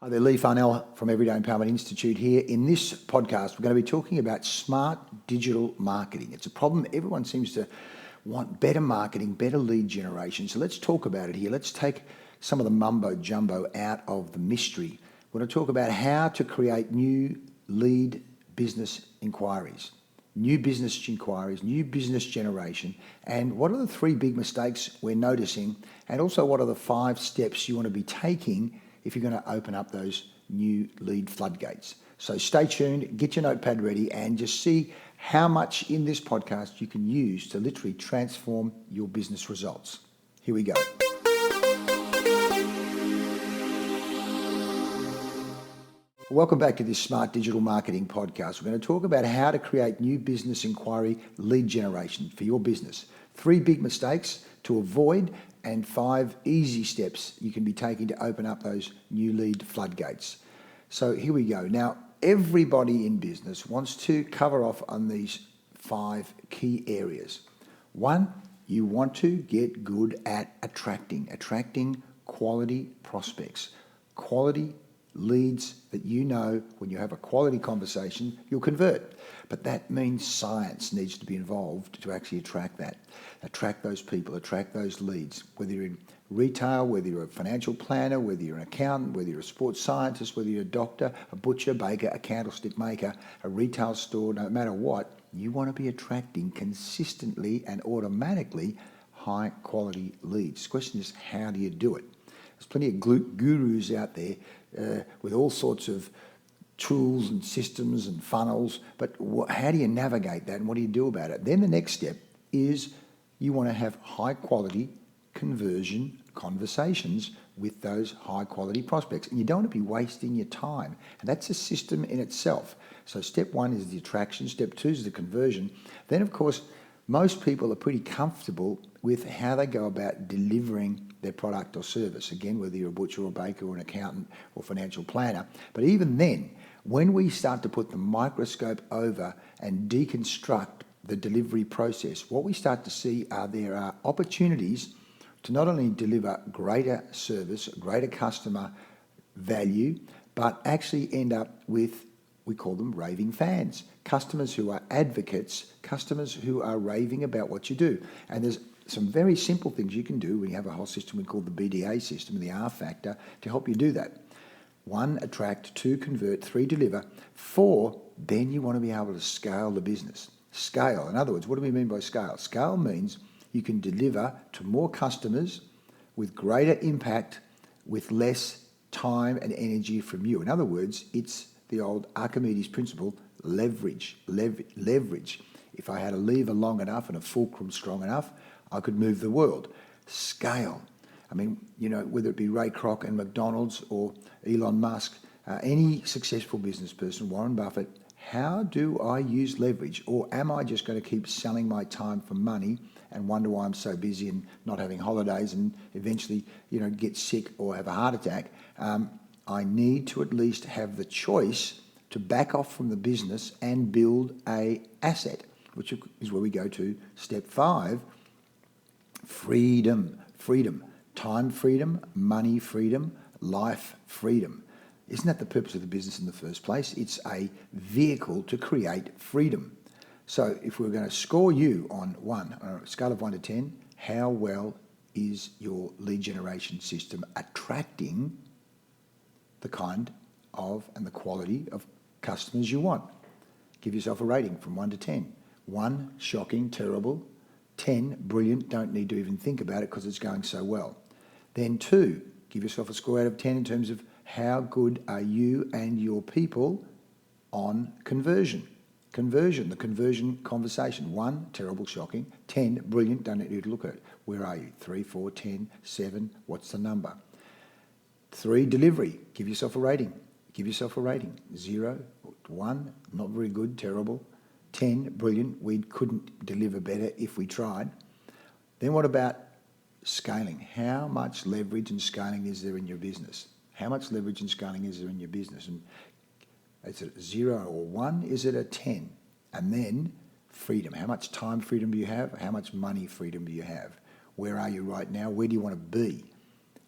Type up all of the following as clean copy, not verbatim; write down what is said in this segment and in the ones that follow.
Hi there, Lee Farnell from Everyday Empowerment Institute here. In this podcast, we're going to be talking about smart digital marketing. It's a problem. Everyone seems to want better marketing, better lead generation. So let's talk about it here. Let's take some of the mumbo jumbo out of the mystery. We're going to talk about how to create new lead business inquiries, new business generation, and what are the three big mistakes we're noticing, and also what are the 5 steps you want to be taking if you're going to open up those new lead floodgates. So stay tuned, get your notepad ready, and just see how much in this podcast you can use to literally transform your business results. Here we go. Welcome back to this Smart Digital Marketing podcast. We're going to talk about how to create new business inquiry lead generation for your business. 3 big mistakes to avoid and 5 easy steps you can be taking to open up those new lead floodgates. So here we go. Now, everybody in business wants to cover off on these 5 key areas. 1, you want to get good at attracting quality prospects, quality leads that you know when you have a quality conversation, you'll convert. But that means science needs to be involved to actually attract those people, attract those leads, whether you're in retail, whether you're a financial planner, whether you're an accountant, whether you're a sports scientist, whether you're a doctor, a butcher, baker, a candlestick maker, a retail store, no matter what, you want to be attracting consistently and automatically high quality leads. The question is, how do you do it? There's plenty of gurus out there with all sorts of tools and systems and funnels, but how do you navigate that and what do you do about it? Then the next step is you want to have high quality conversion conversations with those high quality prospects, and you don't want to be wasting your time, and that's a system in itself. So step 1 is the attraction, step 2 is the conversion. Then of course most people are pretty comfortable with how they go about delivering their product or service. Again, whether you're a butcher or baker or an accountant or financial planner. But even then, when we start to put the microscope over and deconstruct the delivery process, what we start to see are there are opportunities to not only deliver greater service, greater customer value, but actually end up with, we call them raving fans, customers who are advocates, customers who are raving about what you do. And there's some very simple things you can do. We have a whole system we call the BDA system, the R factor, to help you do that. 1, attract. 2, convert. 3, deliver. 4, then you want to be able to scale the business. Scale, in other words, what do we mean by scale? Scale means you can deliver to more customers with greater impact with less time and energy from you. In other words, it's the old Archimedes principle, leverage. If I had a lever long enough and a fulcrum strong enough, I could move the world. Scale. I mean, whether it be Ray Kroc and McDonald's or Elon Musk, any successful business person, Warren Buffett, how do I use leverage? Or am I just going to keep selling my time for money and wonder why I'm so busy and not having holidays and eventually, get sick or have a heart attack? I need to at least have the choice to back off from the business and build a asset, which is where we go to step 5, freedom, time freedom, money freedom, life freedom. Isn't that the purpose of the business in the first place? It's a vehicle to create freedom. So if we're going to score you on a scale of 1 to 10, how well is your lead generation system attracting the kind of and the quality of customers you want? Give yourself a rating from 1 to 10. 1, shocking, terrible. 10, brilliant, don't need to even think about it because it's going so well. Then 2, give yourself a score out of 10 in terms of how good are you and your people on conversion. The conversion conversation. 1, terrible, shocking. 10, brilliant, don't need to look at it. Where are you? 3, 4, 10, 7, what's the number? 3, delivery. Give yourself a rating. 0, 1, not very good, terrible. 10, brilliant, we couldn't deliver better if we tried. Then what about scaling? How much leverage and scaling is there in your business? And is it 0 or 1? Is it a 10? And then freedom. How much time freedom do you have? How much money freedom do you have? Where are you right now? Where do you want to be?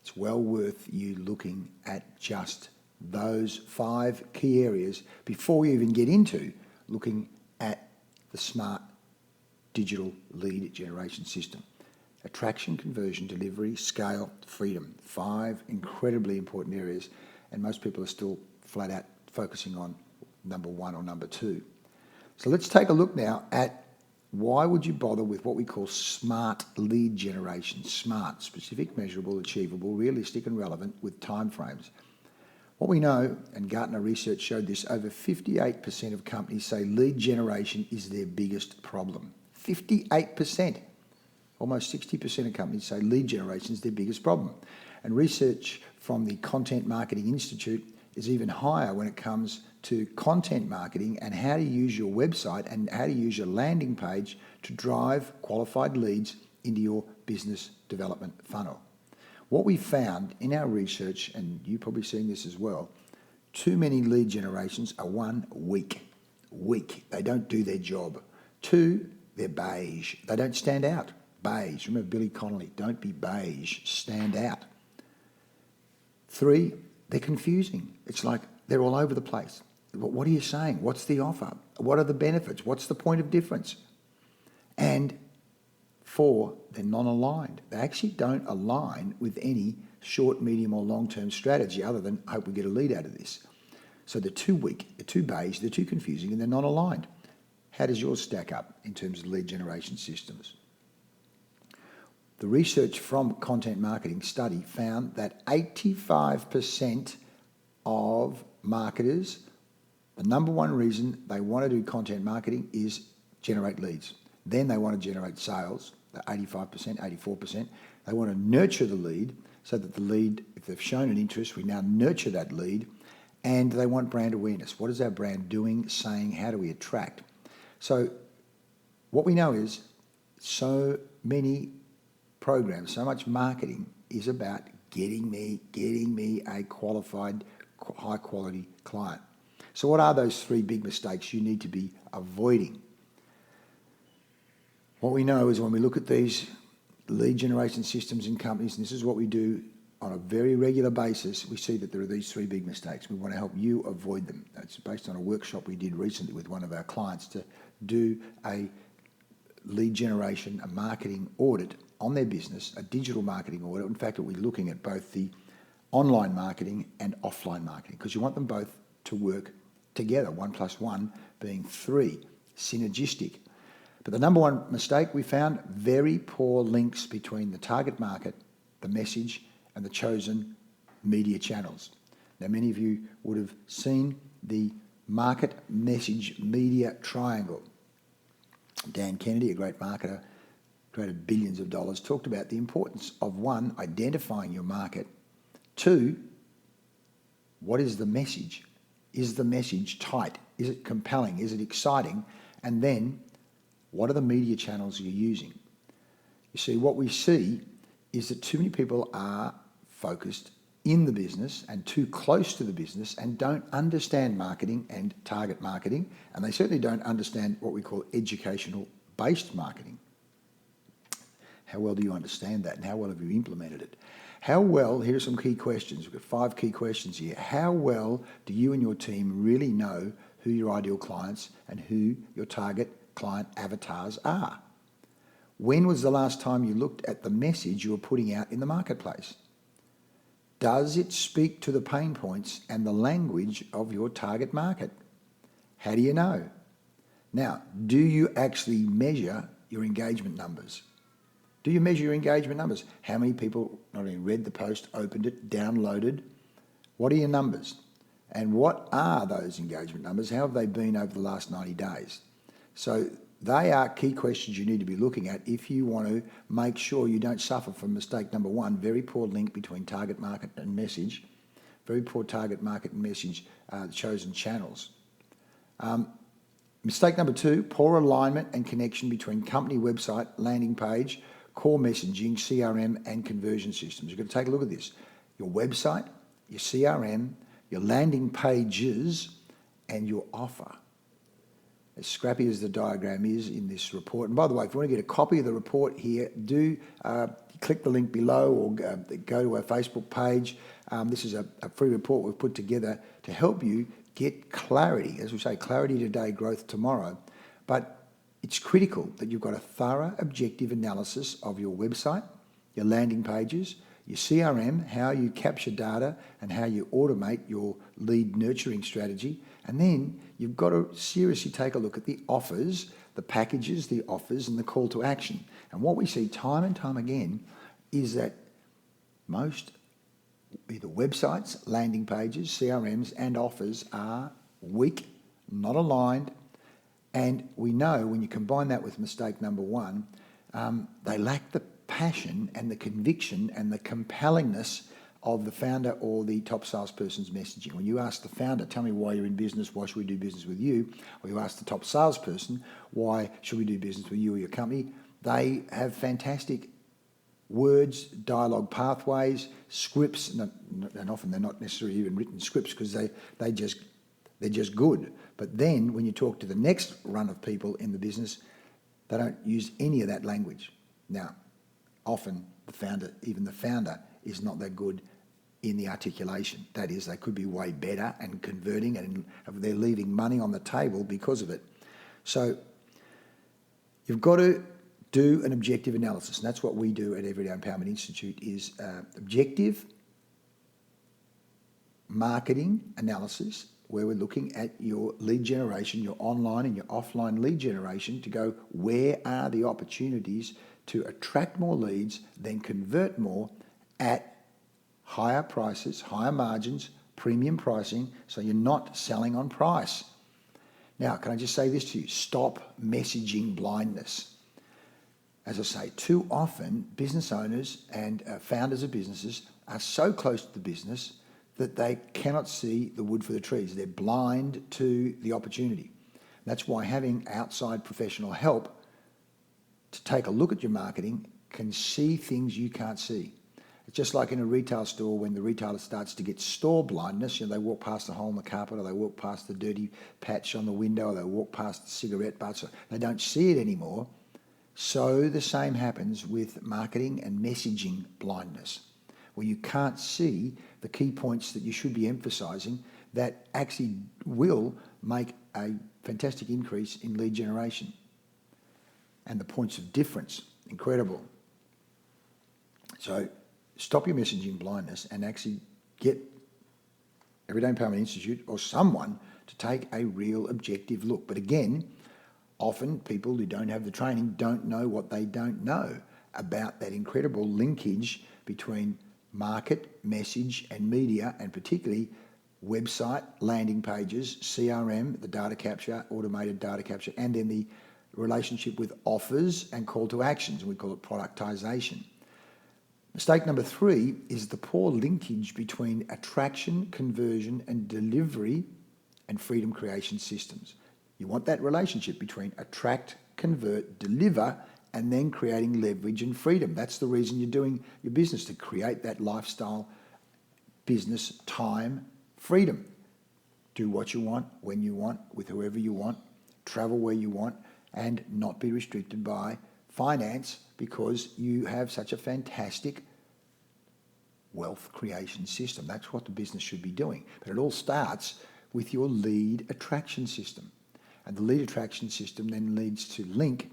It's well worth you looking at just those 5 key areas before you even get into looking at the smart digital lead generation system. Attraction, conversion, delivery, scale, freedom. 5 incredibly important areas, and most people are still flat out focusing on number 1 or number 2. So let's take a look now at why would you bother with what we call smart lead generation. Smart, specific, measurable, achievable, realistic and relevant with timeframes. What we know, and Gartner research showed this, over 58% of companies say lead generation is their biggest problem. 58%. Almost 60% of companies say lead generation is their biggest problem. And research from the Content Marketing Institute is even higher when it comes to content marketing and how to use your website and how to use your landing page to drive qualified leads into your business development funnel. What we found in our research, and you've probably seen this as well, too many lead generations are 1, weak. Weak. They don't do their job. 2, they're beige. They don't stand out. Beige. Remember Billy Connolly, don't be beige, stand out. 3, they're confusing. It's like they're all over the place. What are you saying? What's the offer? What are the benefits? What's the point of difference? And 4, they're non-aligned. They actually don't align with any short, medium or long-term strategy other than hope we get a lead out of this. So they're too weak, they're too beige, they're too confusing and they're not aligned. How does yours stack up in terms of lead generation systems? The research from Content Marketing Study found that 85% of marketers, the number one reason they want to do content marketing is generate leads. Then they want to generate sales, 85%, 84%. They want to nurture the lead so that the lead, if they've shown an interest, we now nurture that lead. And they want brand awareness. What is our brand doing, saying? How do we attract? So what we know is so many programs, so much marketing is about getting me a qualified, high quality client. So what are those 3 big mistakes you need to be avoiding? What we know is when we look at these lead generation systems in companies, and this is what we do on a very regular basis, we see that there are these 3 big mistakes. We want to help you avoid them. It's based on a workshop we did recently with one of our clients to do a lead generation, a marketing audit on their business, a digital marketing audit. In fact, we're looking at both the online marketing and offline marketing because you want them both to work together, 1 + 1 being 3, synergistic. But the number one mistake we found, very poor links between the target market, the message, and the chosen media channels. Now, many of you would have seen the market, message, media triangle. Dan Kennedy, a great marketer, created billions of dollars, talked about the importance of 1, identifying your market. 2, what is the message? Is the message tight? Is it compelling? Is it exciting? And then, what are the media channels you're using? You see, what we see is that too many people are focused in the business and too close to the business and don't understand marketing and target marketing, and they certainly don't understand what we call educational-based marketing. How well do you understand that, and how well have you implemented it? How well, here are some key questions. We've got 5 key questions here. How well do you and your team really know who your ideal clients and who your target client avatars are? When was the last time you looked at the message you were putting out in the marketplace? Does it speak to the pain points and the language of your target market? How do you know? Now, do you actually measure your engagement numbers? Do you measure your engagement numbers? How many people not only read the post, opened it, downloaded? What are your numbers? And what are those engagement numbers? How have they been over the last 90 days? So they are key questions you need to be looking at if you want to make sure you don't suffer from mistake number 1, very poor link between target market and message, very poor target market and message chosen channels. Mistake number 2, poor alignment and connection between company website, landing page, core messaging, CRM, and conversion systems. You've got to take a look at this. Your website, your CRM, your landing pages, and your offer. As scrappy as the diagram is in this report. And by the way, if you want to get a copy of the report here, do click the link below or go to our Facebook page. This is a free report we've put together to help you get clarity. As we say, clarity today, growth tomorrow. But it's critical that you've got a thorough, objective analysis of your website, your landing pages, your CRM, how you capture data and how you automate your lead nurturing strategy. And then you've got to seriously take a look at the offers, the packages, the offers, and the call to action. And what we see time and time again is that most either websites, landing pages, CRMs, and offers are weak, not aligned. And we know when you combine that with mistake number one, they lack the passion and the conviction and the compellingness of the founder or the top salesperson's messaging. When you ask the founder, tell me why you're in business, why should we do business with you? Or you ask the top salesperson, why should we do business with you or your company? They have fantastic words, dialogue pathways, scripts, and often they're not necessarily even written scripts because they're just good. But then when you talk to the next run of people in the business, they don't use any of that language. Now, often even the founder is not that good in the articulation. That is, they could be way better and converting, and they're leaving money on the table because of it. So you've got to do an objective analysis, and that's what we do at Everyday Empowerment Institute is objective marketing analysis, where we're looking at your lead generation, your online and your offline lead generation, to go where are the opportunities to attract more leads, then convert more at higher prices, higher margins, premium pricing, so you're not selling on price. Now, can I just say this to you? Stop messaging blindness. As I say, too often business owners and founders of businesses are so close to the business that they cannot see the wood for the trees. They're blind to the opportunity. That's why having outside professional help to take a look at your marketing can see things you can't see. It's just like in a retail store when the retailer starts to get store blindness. They walk past the hole in the carpet, or they walk past the dirty patch on the window, or they walk past the cigarette butts. They don't see it anymore. So the same happens with marketing and messaging blindness, where you can't see the key points that you should be emphasizing that actually will make a fantastic increase in lead generation. And the points of difference, incredible. So stop your messaging blindness and actually get Everyday Empowerment Institute or someone to take a real objective look. But again, often people who don't have the training don't know what they don't know about that incredible linkage between market, message, and media, and particularly website, landing pages, CRM, the data capture, automated data capture, and then the relationship with offers and call to actions. We call it productization. Mistake number 3 is the poor linkage between attraction, conversion, and delivery and freedom creation systems. You want that relationship between attract, convert, deliver, and then creating leverage and freedom. That's the reason you're doing your business, to create that lifestyle, business, time, freedom. Do what you want, when you want, with whoever you want, travel where you want, and not be restricted by finance because you have such a fantastic wealth creation system. That's what the business should be doing. But it all starts with your lead attraction system. And the lead attraction system then leads to link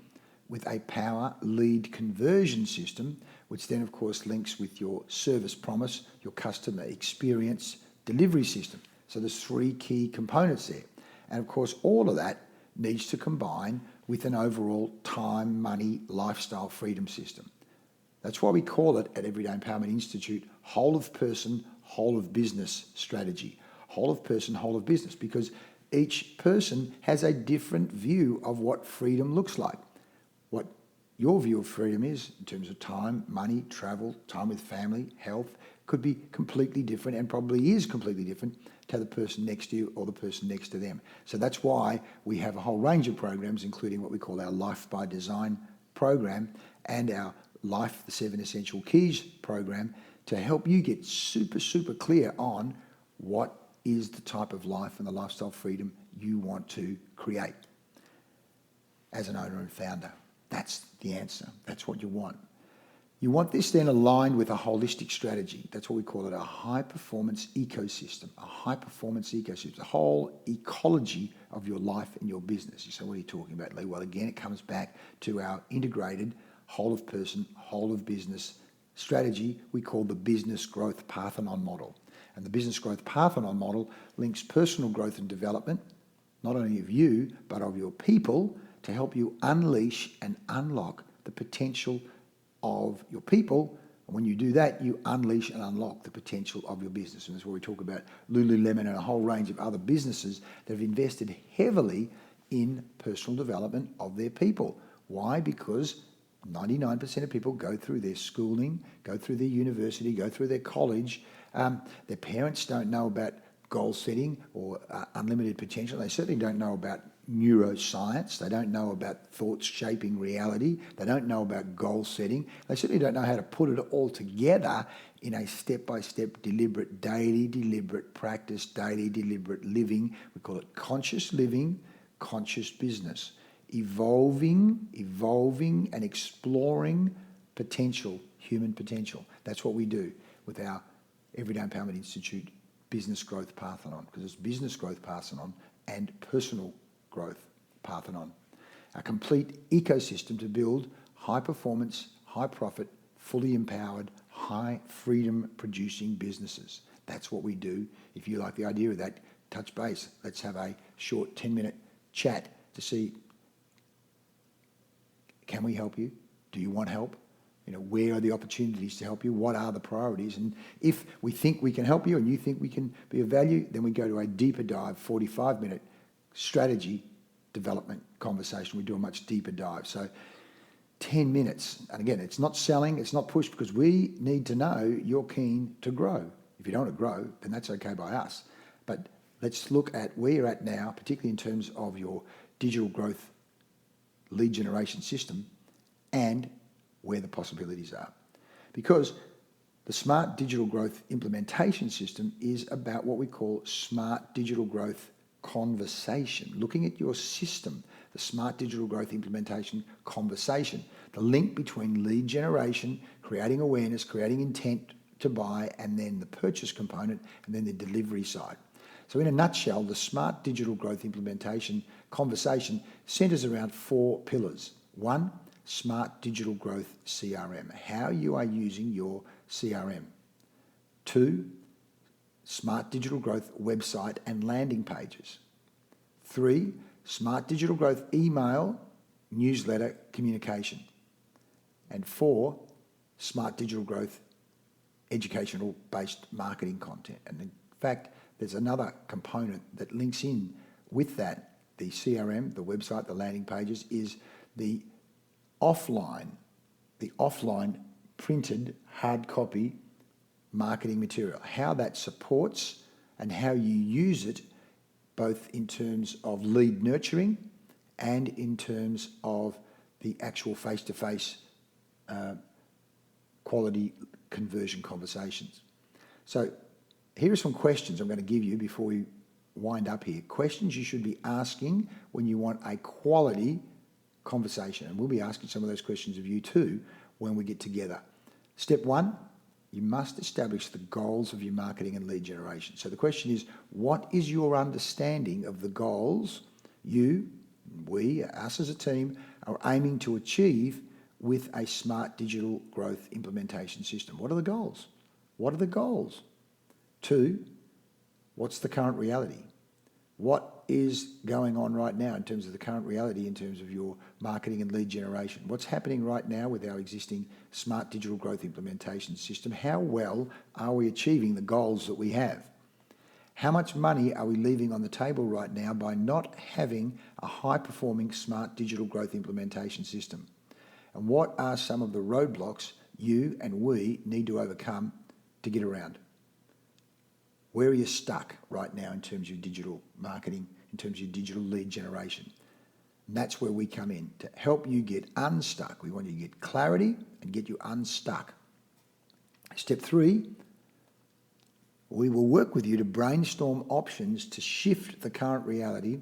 with a power lead conversion system, which then of course links with your service promise, your customer experience delivery system. So there's 3 key components there. And of course all of that needs to combine with an overall time, money, lifestyle freedom system. That's why we call it at Everyday Empowerment Institute whole of person, whole of business strategy. Whole of person, whole of business, because each person has a different view of what freedom looks like. What your view of freedom is in terms of time, money, travel, time with family, health, could be completely different, and probably is completely different to the person next to you or the person next to them. So that's why we have a whole range of programs, including what we call our Life by Design program and our Life, the 7 Essential Keys program, to help you get super, super clear on what is the type of life and the lifestyle freedom you want to create as an owner and founder. That's the answer. That's what you want. You want this then aligned with a holistic strategy. That's what we call it, a high-performance ecosystem. A high-performance ecosystem, the whole ecology of your life and your business. You say, what are you talking about, Lee? Well, again, it comes back to our integrated whole-of-person, whole-of-business strategy we call the Business Growth Parthenon model. And the Business Growth Parthenon model links personal growth and development, not only of you, but of your people, to help you unleash and unlock the potential of your people. And when you do that, you unleash and unlock the potential of your business. And that's where we talk about Lululemon and a whole range of other businesses that have invested heavily in personal development of their people. Why? Because 99% of people go through their schooling, go through their university, go through their college. Their parents don't know about goal setting or unlimited potential. They certainly don't know about neuroscience. They don't know about thoughts shaping reality. They don't know about goal setting. They certainly don't know how to put it all together in a step-by-step, deliberate, daily, deliberate practice, daily, deliberate living. We call it conscious living, conscious business. Evolving and exploring potential, human potential. That's what we do with our Everyday Empowerment Institute Business Growth Parthenon, because it's Business Growth Parthenon and Personal Growth Parthenon. A complete ecosystem to build high performance, high profit, fully empowered, high freedom producing businesses. That's what we do. If you like the idea of that, touch base. Let's have a short 10-minute chat to see, can we help you? Do you want help? Where are the opportunities to help you? What are the priorities? And if we think we can help you and you think we can be of value, then we go to a deeper dive, 45-minute strategy development conversation. We do a much deeper dive. So 10 minutes. And again, it's not selling, it's not push, because we need to know you're keen to grow. If you don't want to grow, then that's okay by us. But let's look at where you're at now, particularly in terms of your digital growth lead generation system and where the possibilities are. Because the Smart Digital Growth Implementation System is about what we call Smart Digital Growth Conversation. Looking at your system, the Smart Digital Growth Implementation Conversation, the link between lead generation, creating awareness, creating intent to buy, and then the purchase component, and then the delivery side. So in a nutshell, the Smart Digital Growth Implementation Conversation centers around 4 pillars. 1, Smart Digital Growth CRM, how you are using your CRM. 2, Smart Digital Growth website and landing pages. 3, Smart Digital Growth email, newsletter communication. And 4, Smart Digital Growth educational-based marketing content. And in fact, there's another component that links in with that, the CRM, the website, the landing pages, is the offline printed hard copy marketing material, how that supports and how you use it, both in terms of lead nurturing and in terms of the actual face-to-face quality conversion conversations. So here are some questions I'm going to give you before we wind up here. Questions you should be asking when you want a quality conversation. And we'll be asking some of those questions of you too when we get together. Step 1, you must establish the goals of your marketing and lead generation. So the question is, what is your understanding of the goals you, we, us as a team, are aiming to achieve with a Smart Digital Growth Implementation System? What are the goals? What are the goals? 2, what's the current reality? What is going on right now in terms of the current reality, in terms of your marketing and lead generation? What's happening right now with our existing Smart Digital Growth Implementation System? How well are we achieving the goals that we have? How much money are we leaving on the table right now by not having a high-performing Smart Digital Growth Implementation System? And what are some of the roadblocks you and we need to overcome to get around? Where are you stuck right now in terms of your digital marketing, in terms of your digital lead generation? And that's where we come in to help you get unstuck. We want you to get clarity and get you unstuck. Step 3, we will work with you to brainstorm options to shift the current reality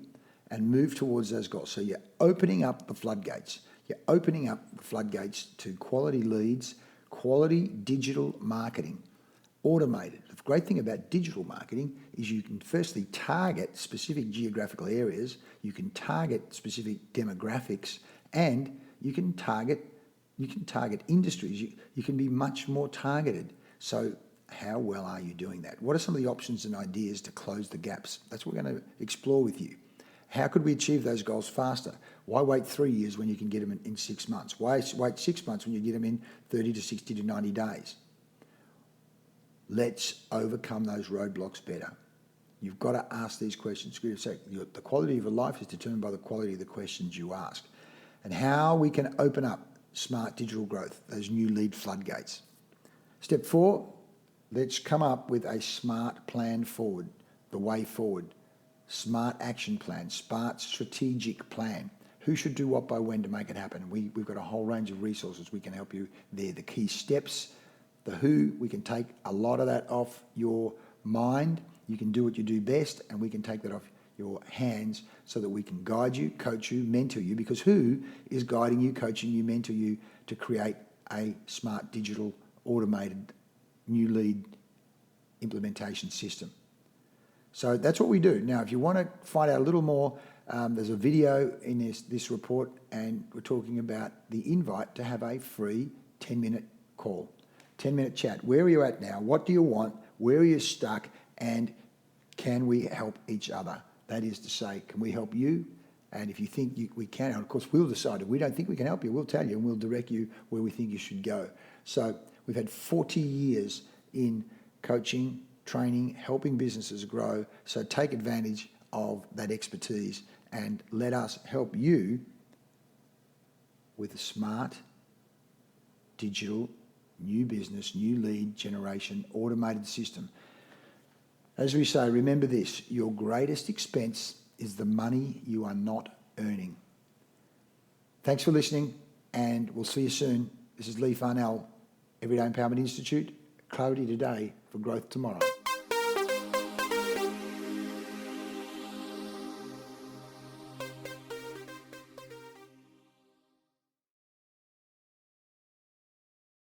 and move towards those goals. So you're opening up the floodgates. You're opening up the floodgates to quality leads, quality digital marketing, automated. The great thing about digital marketing is you can firstly target specific geographical areas, you can target specific demographics, and you can target industries. You can be much more targeted. So how well are you doing that? What are some of the options and ideas to close the gaps? That's what we're going to explore with you. How could we achieve those goals faster? Why wait 3 years when you can get them in 6 months? Why wait 6 months when you get them in 30 to 60 to 90 days? Let's overcome those roadblocks better. You've got to ask these questions. The quality of your life is determined by the quality of the questions you ask. And how we can open up smart digital growth, those new lead floodgates. Step 4, let's come up with a smart plan forward, the way forward. Smart action plan, smart strategic plan. Who should do what by when to make it happen? We've got a whole range of resources we can help you there. The key steps, the who, we can take a lot of that off your mind. You can do what you do best, and we can take that off your hands so that we can guide you, coach you, mentor you, because who is guiding you, coaching you, mentor you to create a smart digital automated new lead implementation system. So that's what we do. Now, if you want to find out a little more, there's a video in this report, and we're talking about the invite to have a free 10-minute call, 10-minute chat. Where are you at now? What do you want? Where are you stuck? And can we help each other? That is to say, can we help you? And if you think we can, and of course, we'll decide. If we don't think we can help you, we'll tell you, and we'll direct you where we think you should go. So we've had 40 years in coaching, training, helping businesses grow. So take advantage of that expertise and let us help you with a smart, digital, new business, new lead generation, automated system. As we say, remember this, your greatest expense is the money you are not earning. Thanks for listening, and we'll see you soon. This is Lee Farnell, Everyday Empowerment Institute, Clarity Today for Growth Tomorrow.